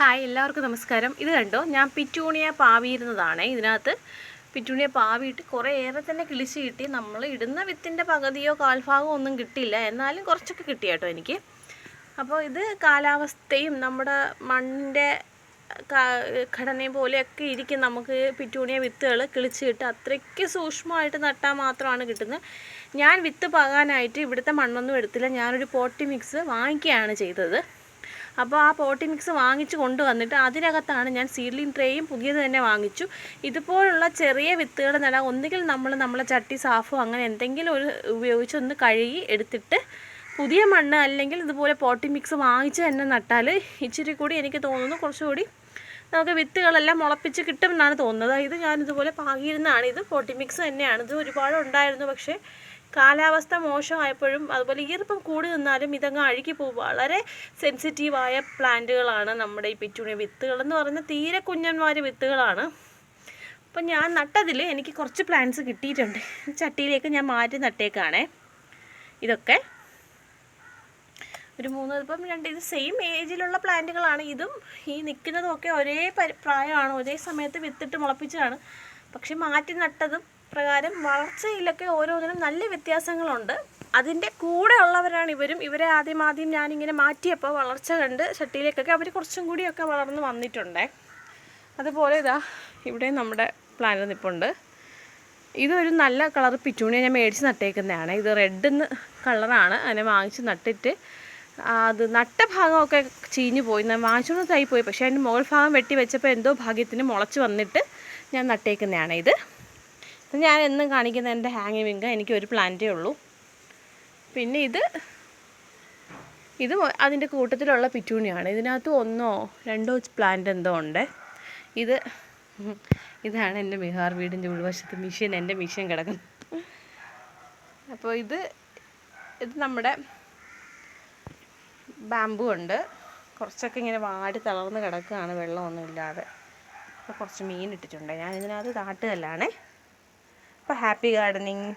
Hi, എല്ലാവർക്കും നമസ്കാരം. ഇത് കണ്ടോ, ഞാൻ പിറ്റൂണിയ പാവിയിരുന്നതാണ്. ഇതിനകത്ത് പിറ്റൂണിയ പാവിയിട്ട് കുറേയേറെ തന്നെ കിളിച്ച് കിട്ടി. നമ്മൾ ഇടുന്ന വിത്തിൻ്റെ പകുതിയോ കാൽഭാഗമോ ഒന്നും കിട്ടിയില്ല, എന്നാലും കുറച്ചൊക്കെ കിട്ടി കേട്ടോ എനിക്ക്. അപ്പോൾ ഇത് കാലാവസ്ഥയും നമ്മുടെ മണ്ണിൻ്റെ ഘടനയും പോലെയൊക്കെ ഇരിക്കും നമുക്ക് പിറ്റൂണിയ വിത്തുകൾ കിളിച്ച് കിട്ടുക. അത്രയ്ക്ക് സൂക്ഷ്മമായിട്ട് നട്ടാൽ മാത്രമാണ് കിട്ടുന്നത്. ഞാൻ വിത്ത് പാകാനായിട്ട് ഇവിടുത്തെ മണ്ണൊന്നും എടുത്തില്ല, ഞാനൊരു പോട്ടി മിക്സ് വാങ്ങിക്കുകയാണ് ചെയ്തത്. അപ്പോൾ ആ പോട്ടി മിക്സ് വാങ്ങിച്ച് കൊണ്ടുവന്നിട്ട് അതിനകത്താണ് ഞാൻ സീഡ്ലിംഗ് ട്രേയും പുതിയത് തന്നെ വാങ്ങിച്ചു. ഇതുപോലുള്ള ചെറിയ വിത്തുകൾ നടാൻ ഒന്നുകിൽ നമ്മളെ ചട്ടി സാഫോ അങ്ങനെ എന്തെങ്കിലും ഒരു ഉപയോഗിച്ച് ഒന്ന് കഴുകി എടുത്തിട്ട് പുതിയ മണ്ണ് അല്ലെങ്കിൽ ഇതുപോലെ പോട്ടി മിക്സ് വാങ്ങിച്ച് തന്നെ നട്ടാൽ ഇച്ചിരി കൂടി എനിക്ക് തോന്നുന്നു കുറച്ചുകൂടി നമുക്ക് വിത്തുകളെല്ലാം മുളപ്പിച്ച് കിട്ടുമെന്നാണ് തോന്നുന്നത്. ഇത് ഞാനിതുപോലെ പാകിയിരുന്നതാണ്. ഇത് പോട്ടി മിക്സ് തന്നെയാണ്. ഇത് ഒരുപാട് ഉണ്ടായിരുന്നു, പക്ഷേ കാലാവസ്ഥ മോശമായപ്പോഴും അതുപോലെ ഈർപ്പം കൂടി നിന്നാലും ഇതങ്ങ് അഴുകി പോകും. വളരെ സെൻസിറ്റീവായ പ്ലാന്റുകളാണ് നമ്മുടെ ഈ പിറ്റൂണിയ വിത്തുകളെന്ന് പറയുന്നത്. തീരെ കുഞ്ഞന്മാർ വിത്തുകളാണ്. അപ്പം ഞാൻ നട്ടതിൽ എനിക്ക് കുറച്ച് പ്ലാന്റ്സ് കിട്ടിയിട്ടുണ്ട്. ചട്ടിയിലേക്ക് ഞാൻ മാറ്റി നട്ടേക്കാണേ. ഇതൊക്കെ ഒരു 3 ഇപ്പം 2 ഇത് സെയിം ഏജിലുള്ള പ്ലാന്റുകളാണ്. ഇതും ഈ നിൽക്കുന്നതുമൊക്കെ ഒരേ പ്രായമാണ്, ഒരേ സമയത്ത് വിത്തിട്ട് മുളപ്പിച്ചതാണ്. പക്ഷെ മാറ്റി നട്ടതും പ്രകാരം വളർച്ചയിലൊക്കെ ഓരോന്നിനും നല്ല വ്യത്യാസങ്ങളുണ്ട്. അതിൻ്റെ കൂടെ ഉള്ളവരാണ് ഇവരും. ഇവരെ ആദ്യം ഞാനിങ്ങനെ മാറ്റിയപ്പോൾ വളർച്ച കണ്ട് ചട്ടിയിലേക്കൊക്കെ അവർ കുറച്ചും കൂടിയൊക്കെ വളർന്ന് വന്നിട്ടുണ്ട്. അതുപോലെ ഇതാ ഇവിടെ നമ്മുടെ പ്ലാന്റ് നിൽപ്പുണ്ട്. ഇതൊരു നല്ല കളർ പിറ്റൂണിയ ഞാൻ മേടിച്ച് നട്ടേക്കുന്നതാണ്. ഇത് റെഡ് കളറാണ്. അതിനെ വാങ്ങിച്ച് നട്ടിട്ട് അത് നട്ട ഭാഗമൊക്കെ ചീഞ്ഞു പോയി, ഞാൻ വാങ്ങിച്ചൊന്ന് തൈ പോയി. പക്ഷേ അതിൻ്റെ മുകൾ ഭാഗം വെട്ടി വെച്ചപ്പോൾ എന്തോ ഭാഗ്യത്തിന് മുളച്ച് വന്നിട്ട് ഞാൻ നട്ടേക്കുന്നതാണ്. ഇത് ഞാൻ എന്നും കാണിക്കുന്ന എൻ്റെ ഹാങ്ങിങ് വിങ്ക. എനിക്ക് ഒരു പ്ലാന്റേ ഉള്ളൂ. പിന്നെ ഇത് അതിൻ്റെ കൂട്ടത്തിലുള്ള പിറ്റൂണിയാണ്. ഇതിനകത്ത് 1 or 2 പ്ലാന്റ് എന്തോ ഉണ്ട്. ഇതാണ് എൻ്റെ ബിഹാർ വീടിൻ്റെ ഉൾവശത്ത് എൻ്റെ മിഷൻ കിടക്കുന്നു. അപ്പോൾ ഇത് നമ്മുടെ ബാമ്പു ഉണ്ട്. കുറച്ചൊക്കെ ഇങ്ങനെ വാടി തളർന്ന് കിടക്കുകയാണ്, വെള്ളമൊന്നും ഇല്ലാതെ. അപ്പോൾ കുറച്ച് മീൻ ഇട്ടിട്ടുണ്ട് ഞാൻ ഇതിനകത്ത്. താട്ടുകല്ലാണ്. അപ്പോൾ ഹാപ്പി ഗാർഡനിങ്.